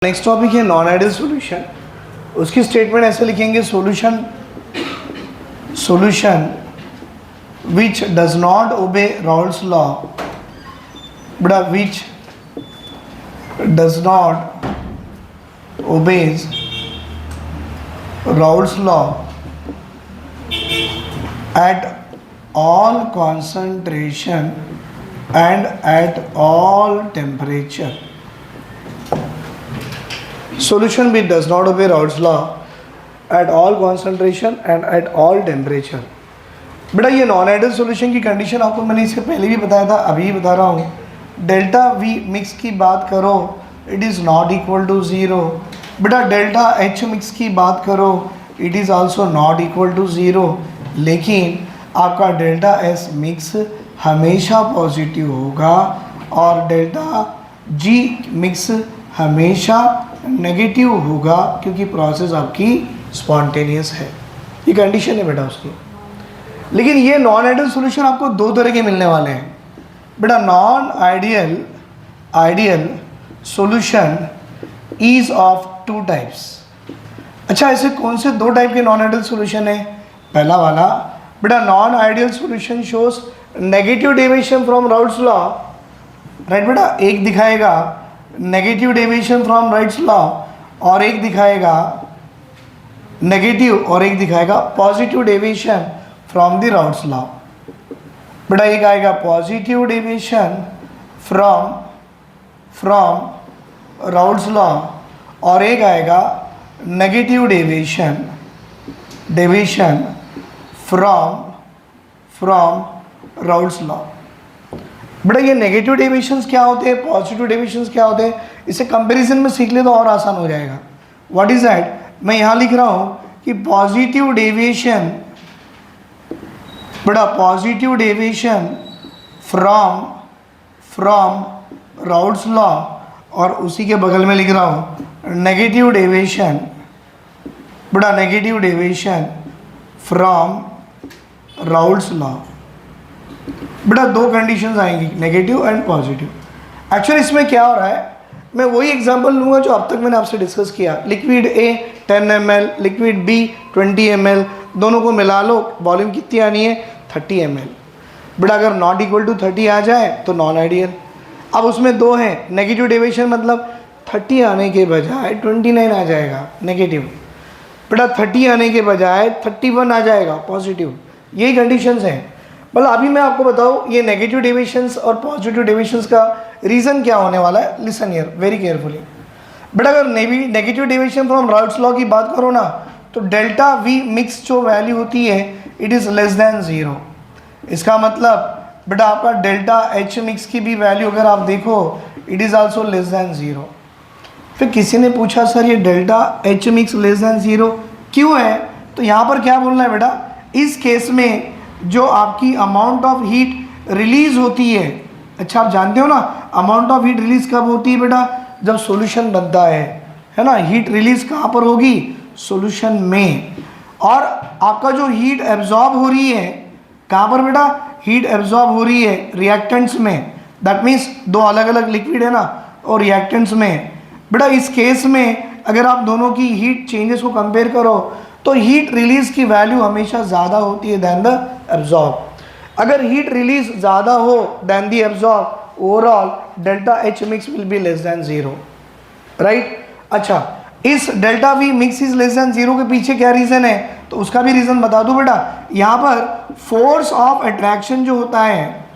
Next topic है non ideal solution. उसकी statement ऐसे लिखेंगे, solution which does not obey Raoult's law, बड़ा which does not obeys Raoult's law at all concentration and at all temperature. Solution which does not obey Raoult's law at all concentration and at all temperature. बेटा ये non ideal solution की condition आपको मैंने इससे पहले भी बताया था, अभी बता रहा हूँ। डेल्टा वी मिक्स की बात करो, it is not equal to zero. बेटा डेल्टा एच मिक्स की बात करो, it is also not equal to zero. लेकिन आपका डेल्टा एस मिक्स हमेशा पॉजिटिव होगा और डेल्टा जी मिक्स हमेशा नेगेटिव होगा, क्योंकि प्रोसेस आपकी स्पॉन्टेनियस है। ये कंडीशन है बेटा उसकी। लेकिन ये नॉन आइडियल सॉल्यूशन आपको दो तरह के मिलने वाले हैं बेटा। Non ideal solution is of two types. अच्छा, ऐसे कौन से दो टाइप के नॉन आइडियल सॉल्यूशन है? पहला वाला बेटा, non ideal solution shows negative deviation from Raoult's law, right बेटा। एक दिखाएगा negative deviation from Raoult's law और एक दिखाएगा नेगेटिव और एक दिखाएगा positive deviation from the Raoult's law. बेटा एक आएगा positive deviation from Raoult's law और एक आएगा negative deviation from Raoult's law. बेटा ये नेगेटिव डेविएशंस क्या होते हैं, पॉजिटिव डेविएशंस क्या होते हैं, इसे कंपैरिजन में सीख ले तो और आसान हो जाएगा। What is that? मैं यहाँ लिख रहा हूँ कि पॉजिटिव डेविएशन, बेटा positive deviation from Raoult's law, और उसी के बगल में लिख रहा हूँ नेगेटिव डेविएशन, बेटा negative deviation from Raoult's law. बेटा दो कंडीशंस आएंगी, नेगेटिव एंड पॉजिटिव। एक्चुअली इसमें क्या हो रहा है, मैं वही एग्जांपल लूँगा जो अब तक मैंने आपसे डिस्कस किया। Liquid A 10 ml, liquid B 20 ml, दोनों को मिला लो, वॉल्यूम कितनी आनी है 30 ml। बेटा अगर नॉट इक्वल टू 30 आ जाए तो नॉन आइडियल। अब उसमें दो हैं, नेगेटिव डेविएशन मतलब 30 आने के बजाय 29 आ जाएगा नेगेटिव, बेटा 30 आने के बजाय 31 आ जाएगा पॉजिटिव। यही कंडीशंस हैं। मतलब अभी मैं आपको बताऊँ ये नेगेटिव डेविएशंस और पॉजिटिव डेविएशंस का रीज़न क्या होने वाला है। Listen here very carefully. बेटा अगर negative deviation from Raoult's law की बात करो ना, तो डेल्टा वी मिक्स जो वैल्यू होती है it is less than zero. इसका मतलब बेटा आपका डेल्टा एच मिक्स की भी वैल्यू अगर आप देखो it is also less than zero. फिर किसी ने पूछा सर ये delta H mix less than zero क्यों है? तो यहाँ पर क्या बोलना है बेटा, इस केस में जो आपकी अमाउंट ऑफ हीट रिलीज होती है, अच्छा आप जानते हो ना अमाउंट ऑफ हीट रिलीज कब होती है बेटा, जब सॉल्यूशन बनता है ना। हीट रिलीज कहाँ पर होगी? सॉल्यूशन में। और आपका जो हीट एब्जॉर्ब हो रही है कहाँ पर बेटा? हीट एब्जॉर्ब हो रही है रिएक्टेंट्स में। दैट मीन्स दो अलग अलग लिक्विड है ना, और रिएक्टेंट्स में। बेटा इस केस में अगर आप दोनों की हीट चेंजेस को कंपेयर करो तो हीट रिलीज की वैल्यू हमेशा ज़्यादा होती है दैन द एब्जॉर्ब। अगर हीट रिलीज ज़्यादा हो than the absorb, overall delta H mix will be less than zero, right. अच्छा, इस delta V mix is less than zero के पीछे क्या रीज़न है, तो उसका भी रीज़न बता दूं बेटा। यहाँ पर फोर्स ऑफ अट्रैक्शन जो होता है,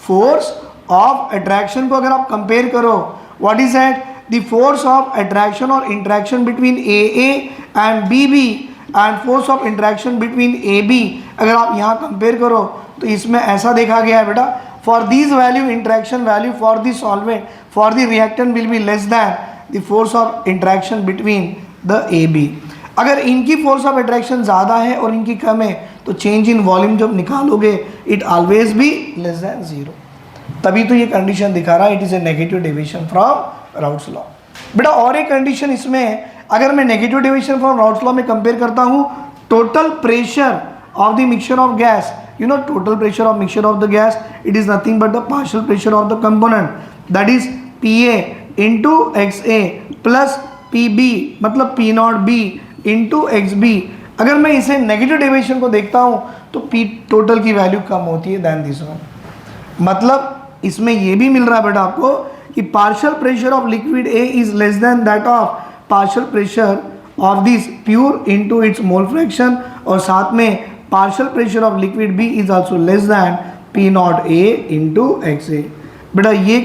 फोर्स ऑफ अट्रैक्शन को अगर आप कंपेयर करो, what is that? The force of attraction और interaction between A and B and force of interaction between A B अगर आप यहाँ कंपेयर करो तो इसमें ऐसा देखा गया है बेटा, for this value interaction value for the solvent for the reactant will be less than the force of interaction between the A B. अगर इनकी फोर्स ऑफ अट्रैक्शन ज़्यादा है और इनकी कम है तो चेंज इन वॉल्यूम जब निकालोगे it always be less than zero. तभी तो ये कंडीशन दिखा रहा है it is a negative deviation from Raoult's law. बेटा और एक कंडीशन इसमें है, अगर मैं negative deviation from Raoult's law में कंपेयर करता हूँ total pressure of the mixture of gas, you know total pressure of mixture of the gas, it is nothing but the partial pressure of the component, that is PA into x A plus p b मतलब p not be into x b. अगर मैं इसे negative deviation को देखता हूँ तो p total की value कम होती है दैन दिस वन। मतलब इसमें ये भी मिल रहा है बेटा आपको कि partial pressure of liquid A is less than that of partial pressure of this pure into its mole fraction, और साथ में partial pressure of liquid B is also less than P not A into x A. बेटा ये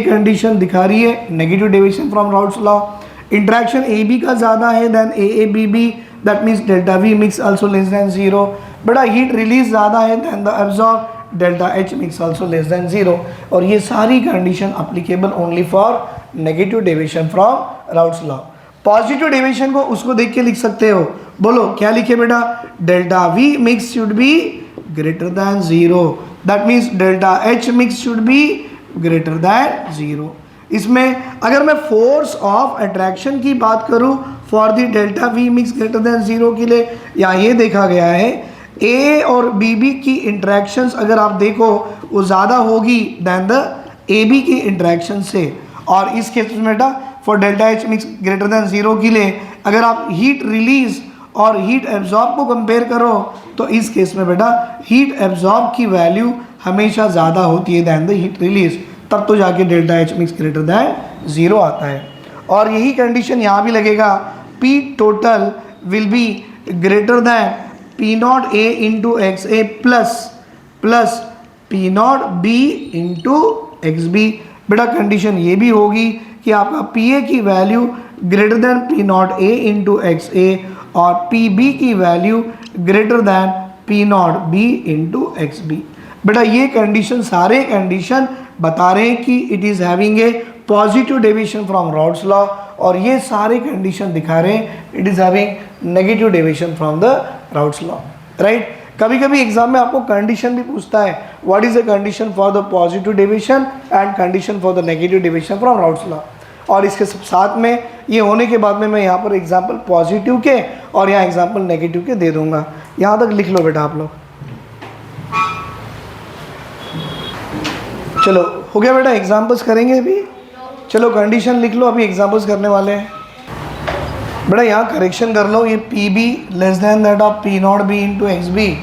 condition दिखा रही है negative deviation from Raoult's law. Interaction A B का ज़्यादा है than A B B, that means delta V mix also less than zero. बेटा heat release ज़्यादा है than the absorb, delta H mix also less than zero. और ये सारी condition applicable only for negative deviation from Raoult's law. Positive deviation को उसको देख के लिख सकते हो, बोलो क्या लिखे बेटा, delta V mix should be greater than zero, that means delta H mix should be greater than zero. इसमें अगर मैं फोर्स ऑफ अट्रैक्शन की बात करूं for the delta V mix greater than zero के लिए, यहाँ ये देखा गया है ए और बी बी की इंट्रैक्शंस अगर आप देखो वो ज़्यादा होगी दैन द ए बी की इंट्रैक्शन से। और इस केस में बेटा for delta H mix greater than zero के लिए अगर आप हीट रिलीज और हीट एब्जॉर्ब को कंपेयर करो तो इस केस में बेटा हीट एब्जॉर्ब की वैल्यू हमेशा ज़्यादा होती है दैन द हीट रिलीज, तब तो जाके delta H mix greater than zero आता है। और यही कंडीशन यहाँ भी लगेगा, P total will be greater than P not A into x A plus P not be into x B. बेटा कंडीशन ये भी होगी कि आपका पी ए की value greater than P not A into x A और P B की value greater than P not be into x B. बेटा ये कंडीशन सारे कंडीशन बता रहे हैं कि it is having a positive deviation from Raoult's law, और ये सारे कंडीशन दिखा रहे हैं it is having negative deviation from the Raoult's law, right. कभी कभी एग्जाम में आपको कंडीशन भी पूछता है, what is the condition for the positive deviation and condition for the negative deviation from Raoult's law. और इसके साथ में ये होने के बाद में मैं यहाँ पर एग्जाम्पल पॉजिटिव के और यहाँ एग्जाम्पल नेगेटिव के दे दूंगा। यहाँ तक लिख लो बेटा आप लोग। चलो हो गया बेटा, एग्जाम्पल्स करेंगे अभी। चलो कंडीशन लिख लो, अभी एग्जाम्पल्स करने वाले हैं। बेटा यहाँ करेक्शन कर लो, ये P B less than that of P not be into x B,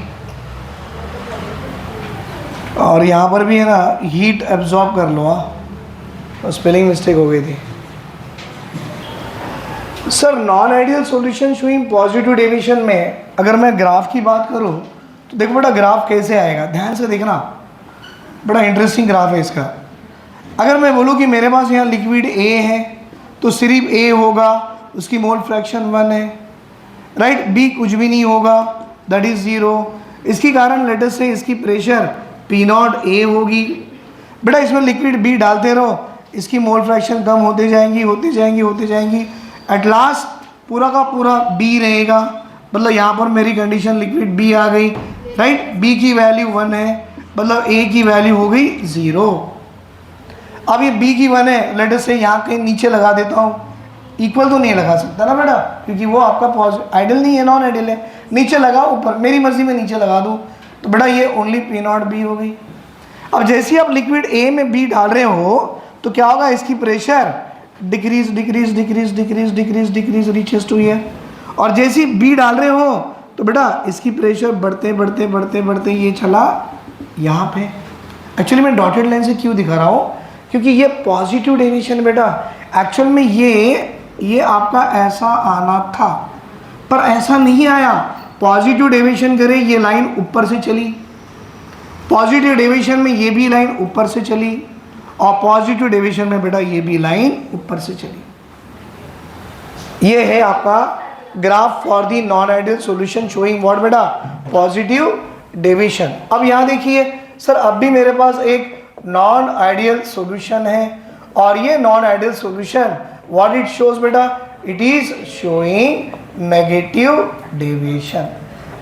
और यहाँ पर भी है ना हीट एब्जॉर्ब कर लो। हाँ स्पेलिंग मिस्टेक हो गई थी sir. Non ideal solution showing positive deviation में अगर मैं ग्राफ की बात करूँ तो देखो बेटा ग्राफ कैसे आएगा, ध्यान से देखना, बड़ा इंटरेस्टिंग ग्राफ है इसका। अगर मैं बोलूँ कि मेरे पास यहाँ लिक्विड ए है तो सिर्फ ए होगा, उसकी मोल फ्रैक्शन 1 है, राइट। बी कुछ भी नहीं होगा, दैट इज़ ज़ीरो। इसके कारण लेटर से इसकी प्रेशर पी नॉट ए होगी। बेटा इसमें लिक्विड बी डालते रहो, इसकी मोल फ्रैक्शन कम होते जाएंगी। एट लास्ट पूरा का पूरा बी रहेगा, मतलब यहाँ पर मेरी कंडीशन लिक्विड बी आ गई, राइट। बी की वैल्यू 1 है, मतलब ए की वैल्यू हो गई 0। अब ये बी की 1 है, लेटर से यहाँ के नीचे लगा देता हूँ, इक्वल तो नहीं लगा सकता ना बेटा, क्योंकि वो आपका आइडल नहीं है, नॉन आइडल है। नीचे लगा ऊपर, मेरी मर्जी में नीचे लगा दूँ, तो बेटा ये ओनली पी नॉट बी हो गई। अब जैसे ही आप लिक्विड ए में बी डाल रहे हो तो क्या होगा, इसकी pressure decrease reaches to here, और जैसे ही बी डाल रहे हो तो बेटा इसकी प्रेशर बढ़ते ये चला यहाँ पे। एक्चुअली मैं डॉटेड लाइन से क्यों दिखा रहा हूँ, क्योंकि ये पॉजिटिव डेविएशन बेटा एक्चुअल में ये आपका ऐसा आना था, पर ऐसा नहीं आया। पॉजिटिव डेविएशन करे ये लाइन ऊपर से चली, पॉजिटिव डेविएशन में ये भी लाइन ऊपर से चली, और पॉजिटिव डेविएशन में बेटा ये भी लाइन ऊपर से चली। ये है आपका graph for the non ideal solution showing what बेटा, पॉजिटिव डेविएशन। अब यहाँ देखिए सर, अब भी मेरे पास एक नॉन आइडियल सॉल्यूशन है, और ये non ideal solution what it shows बेटा, it is showing negative deviation.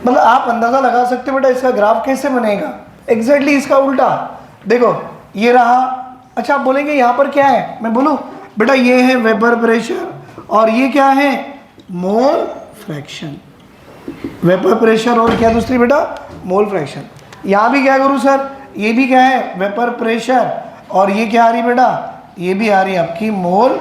मतलब आप अंदाजा लगा सकते हो बेटा इसका ग्राफ कैसे बनेगा, एग्जैक्टली इसका उल्टा। देखो ये रहा, अच्छा आप बोलेंगे यहाँ पर क्या है, मैं बोलूँ बेटा ये है वेपर प्रेशर, और ये क्या है, मोल फ्रैक्शन। वेपर प्रेशर और क्या दूसरी बेटा, मोल फ्रैक्शन। यहाँ भी क्या करूँ सर, ये भी क्या है, वेपर प्रेशर, और ये क्या आ रही बेटा, ये भी आ रही है आपकी मोल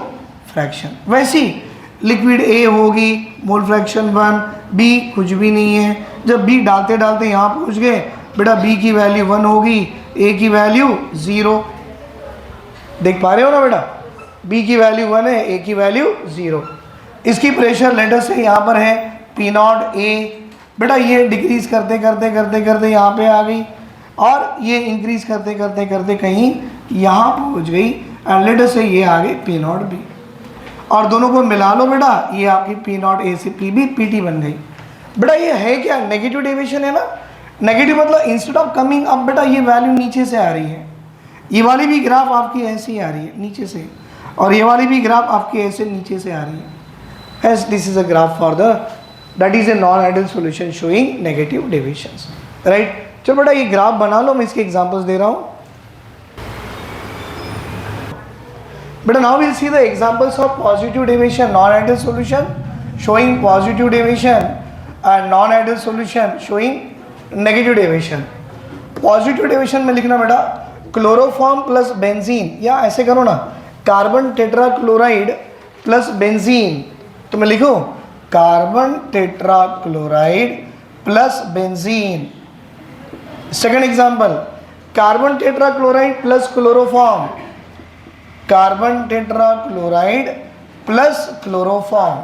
फ्रैक्शन। वैसी लिक्विड ए होगी मोल फ्रैक्शन 1, बी कुछ भी नहीं है। जब बी डालते डालते यहाँ पहुँच गए बेटा, बी की वैल्यू 1 होगी, ए की वैल्यू 0। देख पा रहे हो ना बेटा, बी की वैल्यू 1 है, ए की वैल्यू 0। इसकी प्रेशर लेटर से यहाँ पर है पी नॉट ए। बेटा ये डिक्रीज करते करते करते करते यहाँ पे आ गई और ये इंक्रीज करते करते करते कहीं यहाँ पहुँच गई एंड लेटर से ये आ गई पी नॉट बी। और दोनों को मिला लो बेटा, ये आपकी पी नॉट ए से पी बी पी टी बन गई। बेटा ये है क्या, नेगेटिव डेविएशन है ना। नेगेटिव मतलब इंस्टेड ऑफ कमिंग अब बेटा ये वैल्यू नीचे से आ रही है। ये वाली भी ग्राफ आपकी ऐसे ही आ रही है नीचे से, और ये वाली भी ग्राफ आपकी ऐसे नीचे से आ रही है। Hence this is a graph for the, that is a non-ideal solution showing negative deviations, right? चलो बेटा ये ग्राफ बना लो, मैं इसके एग्जांपल्स दे रहा हूँ। बेटा now we'll see the examples of positive deviation non-ideal solution showing positive deviation and non-ideal solution showing negative deviation। Positive deviation में लिखना बेटा क्लोरोफॉर्म प्लस बेंजीन, या ऐसे करो ना कार्बन टेट्राक्लोराइड प्लस बेंजीन। तो मैं लिखूं carbon tetrachloride plus benzene. Second example carbon tetrachloride plus chloroform, carbon tetrachloride plus chloroform.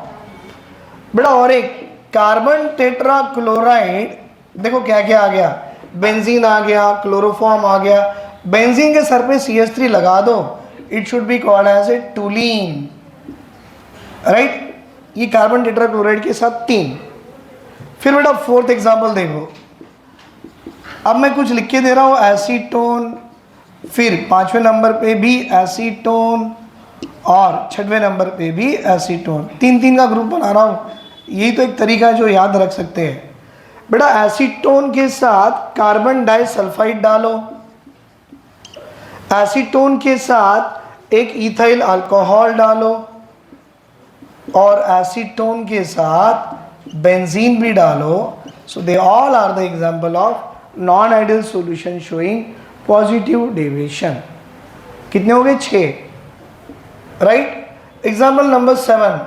बेटा और एक कार्बन टेट्राक्लोराइड, देखो क्या क्या आ गया, बेंजीन आ गया, क्लोरोफॉर्म आ गया। बेंजीन के सर पे CH3 लगा दो, it should be called as a toluene, right. ये कार्बन टेट्राक्लोराइड के साथ 3। फिर बेटा फोर्थ एग्जांपल देखो, अब मैं कुछ लिख के दे रहा हूँ एसीटोन, फिर 5वें नंबर पे भी एसीटोन और 6वें नंबर पे भी एसीटोन। 3-3 का ग्रुप बना रहा हूँ, यही तो एक तरीका है जो याद रख सकते हैं। बेटा एसीटोन के साथ कार्बन डाइसल्फाइड डालो, एसीटोन के साथ एक इथाइल अल्कोहल डालो और एसीटोन के साथ बेंजीन भी डालो। So they all are the example of non ideal solution showing positive deviation. कितने हो गए 6, राइट। एग्जांपल नंबर 7,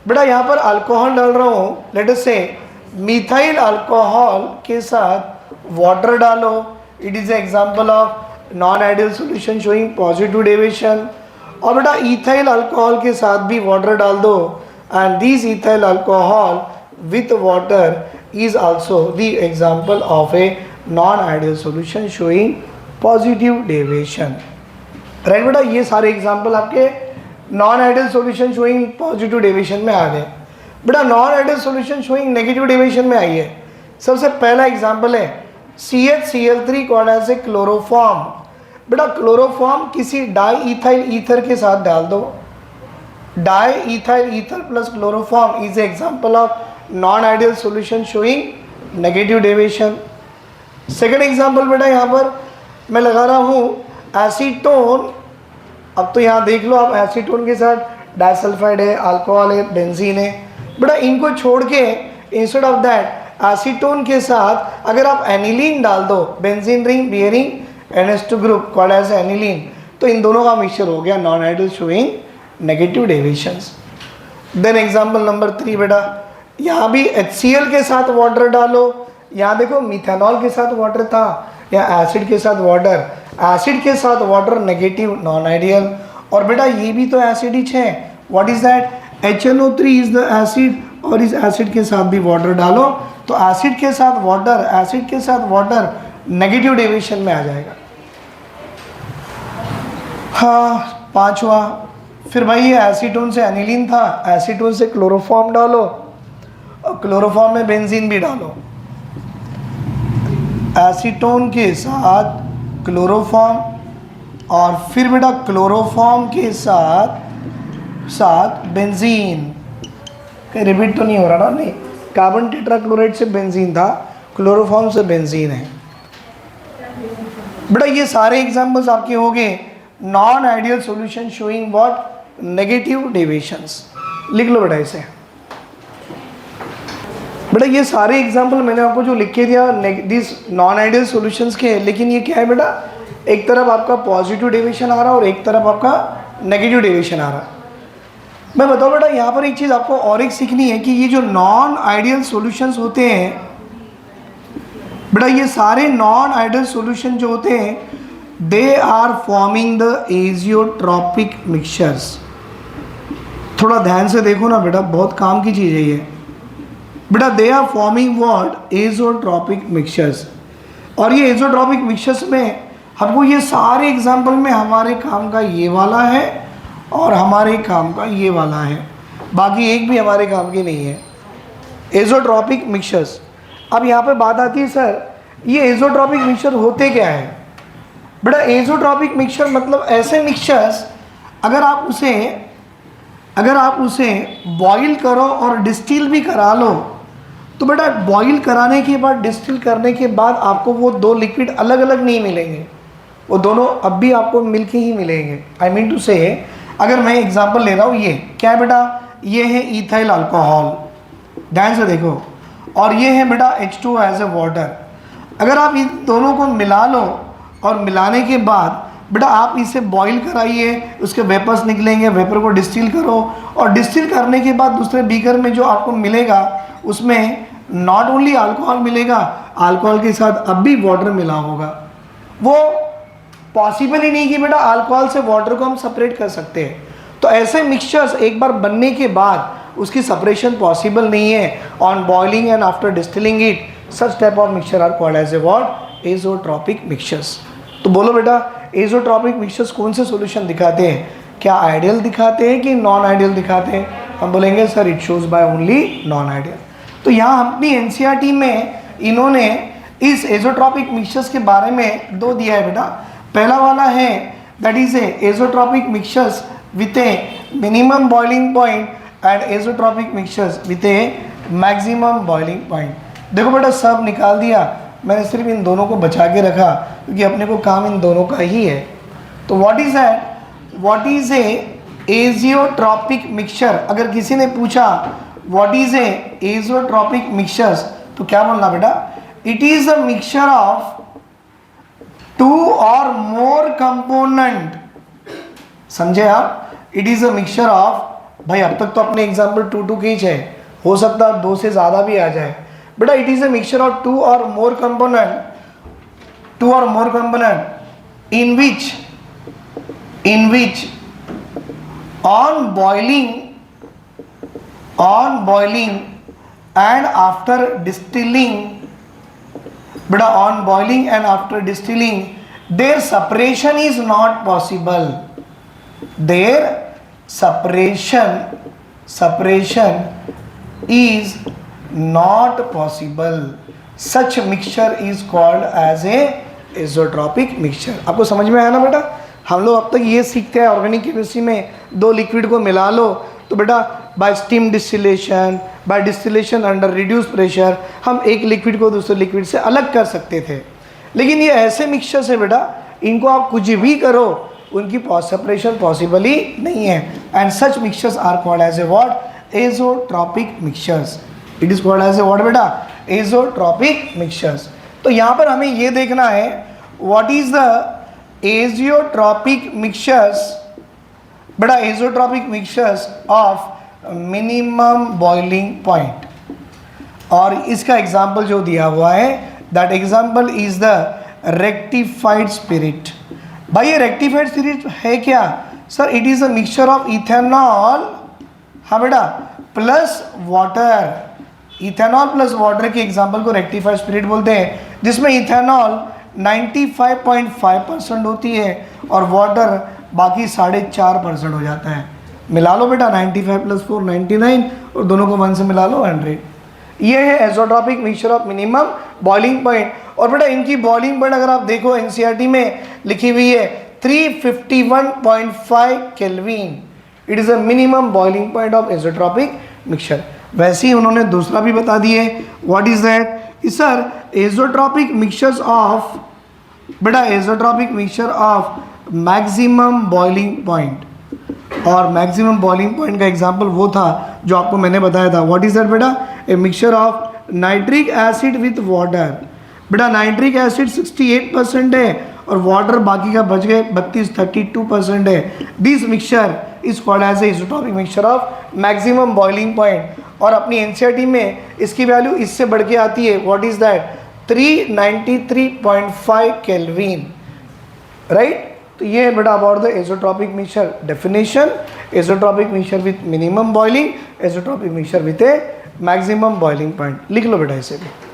बेटा यहाँ पर अल्कोहल डाल रहा हूँ, लेट अस से मिथाइल अल्कोहल के साथ वाटर डालो। It is example of non ideal solution showing positive deviation. और बेटा इथाइल अल्कोहल के साथ भी वाटर डाल दो and this ethyl alcohol with water is also the example of a non ideal solution showing positive deviation, right. बेटा ये सारे एग्जांपल आपके non ideal solution showing positive deviation में आ गए। बेटा non ideal solution showing negative deviation में आई है। सबसे पहला एग्जांपल है CHCl3 called as a chloroform. बेटा क्लोरोफॉर्म किसी डाई इथाइल ईथर के साथ डाल दो, di ethyl ether plus chloroform is example of non ideal solution showing negative deviation. Second example बेटा यहाँ पर मैं लगा रहा हूँ एसीटोन। अब तो यहाँ देख लो आप, एसीटोन के साथ डाइसल्फाइड है, अल्कोहल है, बेंजीन है। बेटा इनको छोड़ के इंस्टेड ऑफ दैट एसीटोन के साथ अगर आप एनिलीन डाल दो, benzene ring bearing NH2 group called as aniline, तो इन दोनों का मिक्सचर हो गया non ideal showing negative deviations. Then example number 3 बेटा यहाँ भी HCl के साथ वाटर डालो। यहाँ देखो मिथेनॉल के साथ वाटर था, या एसिड के साथ वाटर, एसिड के साथ वाटर नेगेटिव नॉन आइडियल। और बेटा ये भी तो एसिड ही है, what is that, HNO3 is the acid, और इस एसिड के साथ भी वाटर डालो तो एसिड के साथ वाटर, एसिड के साथ वाटर नेगेटिव डेविएशन में आ जाएगा। हाँ 5वां, फिर भाई ये एसीटोन से एनिलीन था, एसीटोन से क्लोरोफॉर्म डालो और क्लोरोफॉर्म में बेंजीन भी डालो। एसीटोन के साथ क्लोरोफॉर्म और फिर बेटा क्लोरोफॉर्म के साथ बेंजीन। कहीं रिपीट तो नहीं हो रहा ना, नहीं, कार्बन टेट्राक्लोराइड से बेंजीन था, क्लोरोफॉर्म से बेंजीन है। बेटा ये सारे एग्जांपल्स आपके हो गए non ideal solution showing what, negative deviations. लिख लो बेटा इसे। बेटा ये सारे एग्जांपल मैंने आपको जो लिख के दिया दिस नॉन आइडियल सॉल्यूशंस के, लेकिन ये क्या है बेटा, एक तरफ आपका पॉजिटिव डेविएशन आ रहा है और एक तरफ आपका नेगेटिव डेविएशन आ रहा। मैं बताऊँ बेटा, यहाँ पर एक चीज़ आपको और एक सीखनी है कि ये जो नॉन आइडियल सॉल्यूशंस होते हैं बेटा, ये सारे नॉन आइडियल सॉल्यूशन जो होते हैं they are forming the azeotropic mixtures. थोड़ा ध्यान से देखो ना बेटा, बहुत काम की चीज़ है ये बेटा। They are forming what, azeotropic mixtures. और ये एजियोट्रॉपिक मिक्सचर्स में हमको ये सारे एग्जाम्पल में हमारे काम का ये वाला है और हमारे काम का ये वाला है, बाकी एक भी हमारे काम की नहीं है। Azeotropic mixtures. अब यहाँ पे बात आती है सर, ये एजियोट्रॉपिक मिक्सचर होते क्या है बेटा? एजियोट्रॉपिक मिक्सचर मतलब ऐसे मिक्सचर्स अगर आप उसे बॉईल करो और डिस्टिल भी करा लो तो बेटा बॉईल कराने के बाद, डिस्टिल करने के बाद आपको वो दो लिक्विड अलग अलग नहीं मिलेंगे, वो दोनों अब भी आपको मिलके ही मिलेंगे। आई मीन टू से, अगर मैं एग्जांपल ले रहा हूँ, ये क्या है बेटा? ये है इथाइल अल्कोहल, ध्यान से देखो, और ये है बेटा H2 एज ए वाटर। अगर आप इन दोनों को मिला लो और मिलाने के बाद बेटा आप इसे बॉईल कराइए, उसके वेपर्स निकलेंगे, वेपर को डिस्टिल करो और डिस्टिल करने के बाद दूसरे बीकर में जो आपको मिलेगा उसमें नॉट ओनली अल्कोहल मिलेगा, अल्कोहल के साथ अब भी वाटर मिला होगा। वो पॉसिबल ही नहीं कि बेटा अल्कोहल से वाटर को हम सेपरेट कर सकते हैं। तो ऐसे मिक्सचर्स एक बार बनने के बाद उसकी सेपरेशन पॉसिबल नहीं है on boiling and after distilling it. Such type of mixture are called as a what, azeotropic mixtures. तो बोलो बेटा, एजियोट्रॉपिक मिक्सचर्स कौन से सॉल्यूशन दिखाते हैं? क्या आइडियल दिखाते हैं कि नॉन आइडियल दिखाते हैं? हम बोलेंगे sir it shows by only non ideal. तो यहाँ अपनी एनसीईआरटी में इन्होंने इस एजियोट्रॉपिक मिक्सचर्स के बारे में दो दिया है बेटा। पहला वाला है that is a azeotropic mixtures with A minimum boiling point and azeotropic mixtures with a maximum boiling point. देखो बेटा सब निकाल दिया, मैंने सिर्फ इन दोनों को बचा के रखा क्योंकि अपने को काम इन दोनों का ही है। तो what is that? What is a azeotropic mixture? अगर किसी ने पूछा what is a azeotropic mixtures तो क्या बोलना बेटा? It is a mixture of two or more component. समझे आप? It is a mixture of, भाई अब तक तो अपने एग्जाम्पल 2 के ही है, हो सकता है 2 से ज़्यादा भी आ जाए बेटा। It is a mixture of two or more component in which on boiling and after distilling, but on boiling and after distilling their separation is not possible. Their separation is not possible. Such mixture is called as a azeotropic mixture. आपको समझ में आया ना बेटा? हम लोग अब तक ये सीखते हैं ऑर्गेनिक केमिस्ट्री में, दो लिक्विड को मिला लो तो बेटा by steam distillation, by distillation under reduce pressure हम एक लिक्विड को दूसरे लिक्विड से अलग कर सकते थे। लेकिन ये ऐसे मिक्सचर्स है बेटा, इनको आप कुछ भी करो उनकी सेपरेशन पॉसिबल ही नहीं है। And such mixtures are called as a what? Azeotropic mixtures. It is called as a what बेटा? Azeotropic mixtures. तो यहाँ पर हमें ये देखना है what is the azeotropic mixtures बेटा, azeotropic mixtures of minimum boiling point. और इसका एग्जाम्पल जो दिया हुआ है that example is the rectified spirit. भाई ये रेक्टिफाइड स्पिरिट है क्या? Sir it is a mixture of ethanol, हाँ बेटा, plus water. Ethanol plus water के एग्जाम्पल को रेक्टिफाइड स्पिरिट बोलते हैं, जिसमें इथेनॉल 95.5% होती है और वाटर बाकी 4.5% हो जाता है। मिला लो बेटा 95 + 4 99 और दोनों को 1 से मिला लो 100। ये है azeotropic mixture of minimum boiling point. और बेटा इनकी बॉइलिंग पॉइंट अगर आप देखो एनसीईआरटी में लिखी हुई है 351.5 kelvin. It is a minimum boiling point of azeotropic mixture. वैसे ही उन्होंने दूसरा भी बता दिए, what is that? Sir azeotropic mixtures of बेटा, azeotropic mixture of maximum boiling point. और मैक्सिमम बॉइलिंग पॉइंट का एग्जांपल वो था जो आपको मैंने बताया था। व्हाट इज दैट बेटा? A mixture of nitric acid with water. बेटा नाइट्रिक एसिड 68% है और वाटर बाकी का बच गए 32% है। This mixture is called as a azeotropic mixture of maximum boiling point. और अपनी एनसीईआरटी में इसकी वैल्यू इससे बढ़ के आती है, what is that, 393.5 kelvin, right. तो ये है बेटा about the azeotropic mixture definition. Azeotropic mixture with minimum boiling, azeotropic mixture with a maximum boiling point. लिख लो बेटा इसे भी।